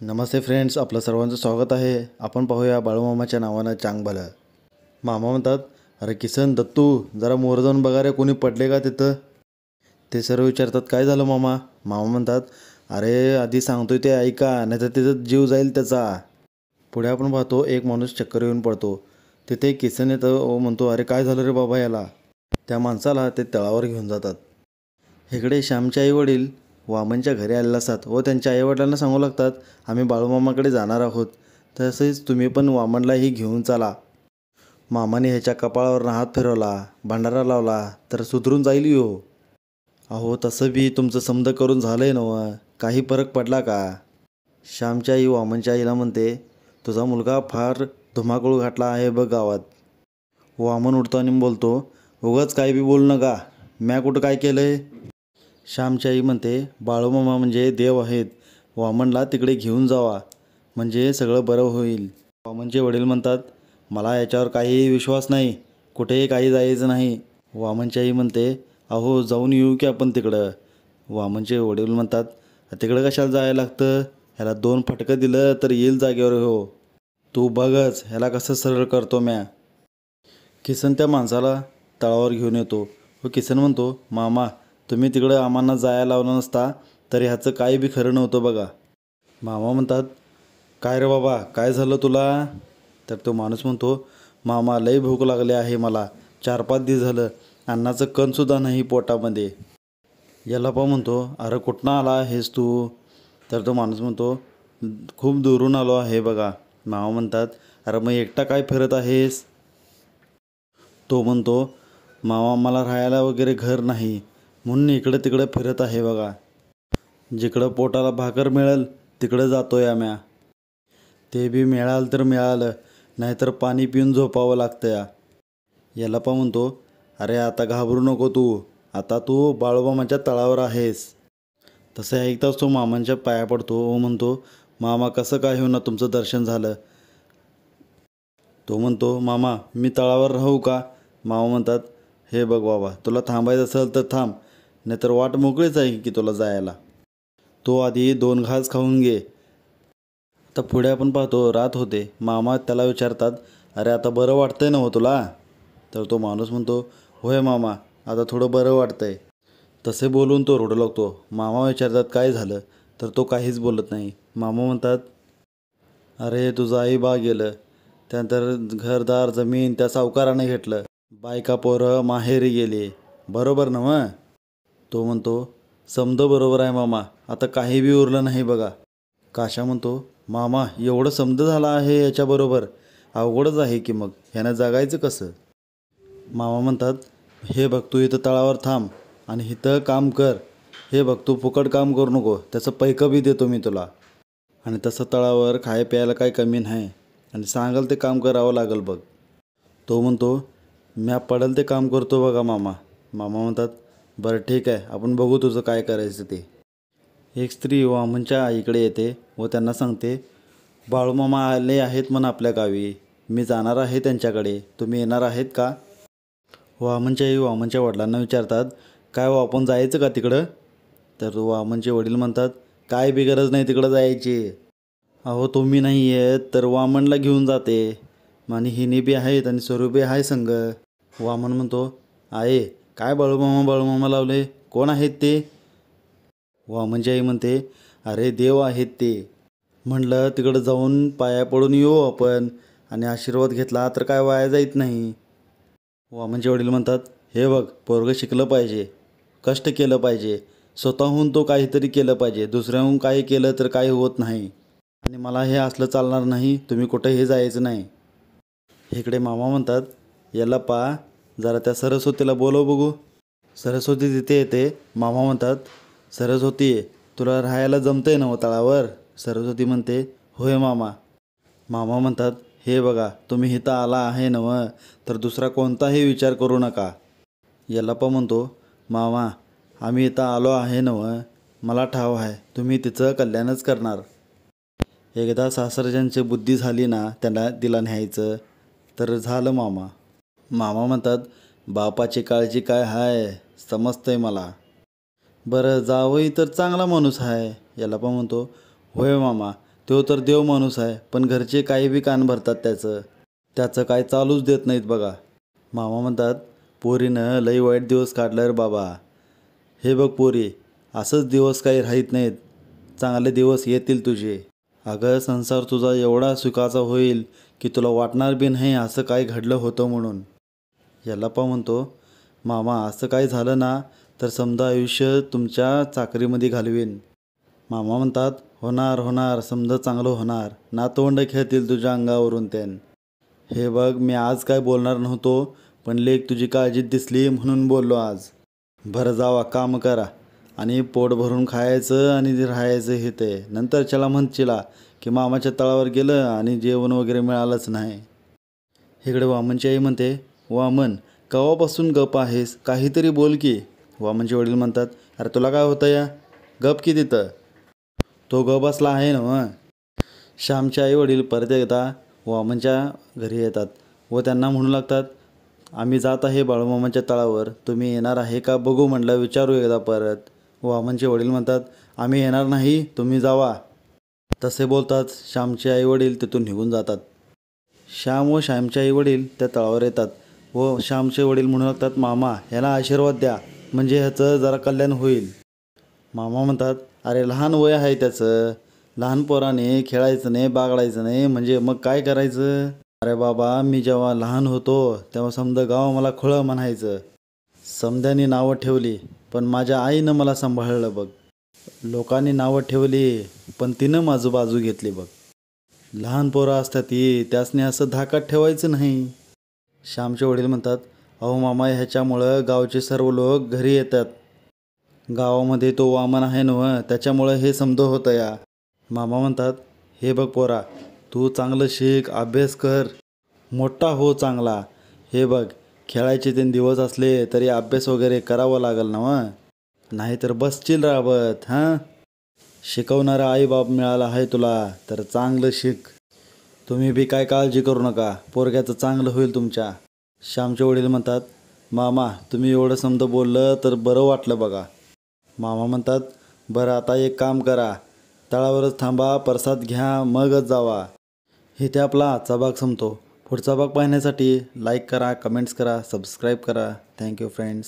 नमस्ते friends, आपलं सर्वांचं स्वागत आहे. आपण पाहूया बाळूमामाच्या नावानं चांगभलं. मामा म्हणतात, अरे किसन दत्तू, जरा मोर जाऊन बघा रे, कोणी पडले का तिथं. ते सर्व विचारतात, काय झालं मामा. मामा म्हणतात, अरे आधी सांगतोय ते ऐका, नाही तर तिथं जीव जाईल त्याचा. पुढे आपण पाहतो एक माणूस चक्कर येऊन पडतो. तिथे किसन येतं व म्हणतो, अरे काय झालं रे बाबा याला. त्या माणसाला ते तळावर घेऊन जातात. इकडे श्यामचे आईवडील वामनच्या घरी आलेले असतात व त्यांच्या आईवडिलांना सांगू लागतात, आम्ही बाळूमामाकडे जाणार आहोत, तसेच तुम्ही पण वामनलाही घेऊन चला. मामाने ह्याच्या कपाळावर हात फिरवला, भंडारा लावला तर सुधरून जाईल यो. अहो तसं बी तुमचं समज करून झालंय नवं, काही फरक पडला का. श्यामच्या आई वामनच्या आईला म्हणते, तुझा मुलगा फार धुमाकूळ घातला आहे बघ गावात. वामन उठतो आणि बोलतो, उगाच काय बी बोलू नका, म्या कुठं काय केलंय. श्यामची आई म्हणते, बाळूमामा म्हणजे देव आहेत, वामनला तिकडे घेऊन जावा, म्हणजे सगळं बरं होईल. वामनचे वडील म्हणतात, मला याच्यावर काही विश्वास नाही, कुठेही काही जायचं नाही. वामनची आई म्हणते, अहो जाऊन येऊ की आपण तिकडं. वामनचे वडील म्हणतात, तिकडं कशाला जायला लागतं, ह्याला 2 फटकं दिलं तर येईल जागेवर हो. तू बघच ह्याला कसं सरळ करतो म्या. किसन त्या माणसाला तळावर घेऊन येतो व किसन म्हणतो, मामा तुम्ही तिकडं आम्हाला जायला लावलं नसता तर ह्याचं काही बी खरं नव्हतं बघा. मामा म्हणतात, काय रे बाबा काय झालं तुला. तर तो माणूस म्हणतो, मामा लई भूक लागली आहे मला, 4-5 दिवस झालं अन्नाचं कणसुद्धा नाही पोटामध्ये. यल्लापा म्हणतो, अरे कुठनं आला आहेस तू. तर तो माणूस म्हणतो, खूप दुरून आलो आहे बघा. मामा म्हणतात, अरे मग एकटा काय फिरत आहेस. तो म्हणतो, मामा मला राहायला वगैरे घर नाही, म्हणून इकडं तिकडं फिरत आहे बघा. जिकडं पोटाला भाकर मिळेल तिकडं जातोय आम्या. ते बी मिळालं तर मिळालं, नाहीतर पाणी पिऊन झोपावं लागतं या. यल्लापा म्हणतो, अरे आता घाबरू नको तू, आता तू बाळूमामाच्या तळावर आहेस. तसं ऐकताच तो मामांच्या पाया पडतो व म्हणतो, मामा कसं काय होईना तुमचं दर्शन झालं. तो म्हणतो, मामा मी तळावर राहू का. मामा म्हणतात, हे बघ बाबा, तुला थांबायचं असेल तर थांब, नाहीतर वाट मोकळीच आहे की तुला जायला. तो आधी 2 घास खाऊन घे. आता पुढे आपण पाहतो रात होते. मामा त्याला विचारतात, अरे आता बरं वाटतंय ना हो तुला. तर तो माणूस म्हणतो, होय मामा आता थोडं बरं वाटतंय. तसे बोलून तो रडू लागतो. मामा विचारतात, काय झालं. तर तो काहीच बोलत नाही. मामा म्हणतात, अरे तुझं आई बा गेलं, त्यानंतर घरदार जमीन त्या सावकाराने घेतलं, बायका पोरं माहेरी गेली, बरोबर ना मग. तो म्हणतो, समद बरोबर आहे मामा, आता काही बी उरलं नाही बघा. काशा म्हणतो, मामा एवढं समज झालं आहे याच्याबरोबर, अवघडच आहे की मग ह्यानं जगायचं कसं. मामा म्हणतात, हे बघ तू इथं तळावर थांब आणि इथं काम कर. हे बघ तू फुकट काम करू नको, त्याचं पैकं बी देतो मी तुला. आणि तसं तळावर खाय प्यायला काही कमी नाही आणि सांगाल ते काम करावं लागेल बघ. तो म्हणतो, म्या पडेल ते काम करतो बघा मामा. मामा म्हणतात, बरं ठीक आहे, आपण बघू तुझं काय करायचं ते. एक स्त्री वामनच्या आईकडे येते व त्यांना सांगते, बाळूमामा आले आहेत म्हणून आपल्या गावी, मी जाणार आहे त्यांच्याकडे, तुम्ही येणार आहेत का. वामनच्या आई वामनच्या वडिलांना विचारतात, काय हो आपण जायचं का तिकडं. तर वामनचे वडील म्हणतात, काय बी गरज नाही तिकडं जायची. अहो तुम्ही नाही येत तर वामनला घेऊन जाते, आणि हिनी बी आहेत आणि स्वरूपी आहे संग. वामन म्हणतो, आहे काय बाळूमामा बाळूमामा लावले, कोण आहेत ते. वामनची आई म्हणते, अरे देव आहेत ते. म्हणलं तिकडं जाऊन पाया पडून येऊ आपण, आणि आशीर्वाद घेतला तर काय वाया जात नाही. वामनचे वडील म्हणतात, हे बघ पोरगं शिकलं पाहिजे, कष्ट केलं पाहिजे, स्वतःहून तो काहीतरी केलं पाहिजे, दुसऱ्याहून काही केलं तर काही होत नाही, आणि मला हे असलं चालणार नाही, तुम्ही कुठेही जायचं नाही. इकडे मामा म्हणतात, यल्लापा जरा त्या सरस्वतीला बोलव बघू. सरस्वती तिथे येते. मामा म्हणतात, सरस्वती तुला राहायला जमतंय ना तळावर. सरस्वती म्हणते, होय मामा. मामा म्हणतात, हे बघा तुम्ही इथं आला आहे नव, तर दुसरा कोणताही विचार करू नका. यल्लापा म्हणतो, मामा आम्ही इथं आलो आहे नव, मला ठाव आहे तुम्ही तिचं कल्याणच करणार. एकदा सासरच्यांची बुद्धी झाली ना त्यांना दिला न्यायचं तर झालं मामा. मामा म्हणतात, बापाची काळजी काय आहे समजतंय मला. बरं जावई तर चांगला माणूस आहे. यल्लापा म्हणतो, होय मामा तो तर देव माणूस आहे, पण घरचे काही बी कान भरतात त्याचं काय चालूच देत नाहीत बघा. मामा म्हणतात, पोरीनं लई वाईट दिवस काढलं रे बाबा. हे बघ पोरी, असंच दिवस काही राहत नाहीत, चांगले दिवस येतील तुझे. अगं संसार तुझा एवढा सुखाचा होईल की तुला वाटणार बी नाही असं काय घडलं होतं म्हणून. यल्लाप्पा म्हणतो, मामा असं काही झालं ना तर समजा आयुष्य तुमच्या चाकरीमध्ये घालवीन. मामा म्हणतात, होणार समजा चांगलं होणार, नातवंड खेळतील तुझ्या अंगावरून त्यान. हे बघ मी आज काय बोलणार नव्हतो, पण लेक तुझी काळजीत दिसली म्हणून बोललो आज. बरं जावा काम करा आणि पोट भरून खायचं आणि राहायचं हे ते. नंतर चला म्हणचिला की मामाच्या तळावर गेलं आणि जेवण वगैरे मिळालंच नाही. इकडे वामनची आई म्हणते, वामन केव्हापासून गप आहेस, काहीतरी बोल की. वामनचे वडील म्हणतात, अरे तुला काय होतं या, गप की तिथं. तो गप बसला आहे ना मग. श्यामचे आई वडील परत एकदा वामनच्या घरी येतात व त्यांना म्हणू लागतात, आम्ही जात आहे बाळूमामाच्या तळावर, तुम्ही येणार आहे का बघू म्हटलं, विचारू एकदा परत. वामनचे वडील म्हणतात, आम्ही येणार नाही, तुम्ही जावा. तसे बोलतात श्यामचे आई वडील तिथून निघून जातात. श्याम व श्यामचे आई वडील त्या तळावर येतात व श्यामचे वडील म्हणू लागतात, मामा ह्याला आशीर्वाद द्या, म्हणजे ह्याचं जरा कल्याण होईल. मामा म्हणतात, अरे लहान वय आहे त्याचं, लहान पोराने खेळायचं नाही, बागडायचं नाही, म्हणजे मग काय करायचं. अरे बाबा मी जेव्हा लहान होतो तेव्हा समजा गाव मला खुळं म्हणायचं, समद्यांनी नावं ठेवली, पण माझ्या आईनं मला सांभाळलं बघ. लोकांनी नावं ठेवली पण तिनं माझं बाजू घेतली बघ. लहान पोरं असतात ती, त्यासने असं धाकात ठेवायचं नाही. श्यामचे वडील म्हणतात, अहो मामा ह्याच्यामुळं गावचे सर्व लोक घरी येतात. गावामध्ये तो वामन आहे ना, त्याच्यामुळं हे समज होतं या. मामा म्हणतात, हे बघ पोरा, तू चांगलं शिक, अभ्यास कर, मोठा हो चांगला. हे बघ खेळायचे ते दिवस असले तरी अभ्यास वगैरे करावं लागल ना, नाहीतर बसशील राबत. हां, शिकवणारा आईबाप मिळाला आहे तुला तर चांगलं शिक. तुम्ही बी काय काळजी करू नका, पोरग्याचं चांगलं होईल तुमच्या. श्यामचे वडील म्हणतात, मामा तुम्ही एवढं समज बोललं तर बरं वाटलं बघा. मामा म्हणतात, बरं आता एक काम करा, तळावरच थांबा, प्रसाद घ्या, मगच जावा. इथे आपला आजचा भाग संपतो. पुढचा भाग पाहण्यासाठी लाईक करा, कमेंट्स करा, सबस्क्राईब करा. Thank you friends.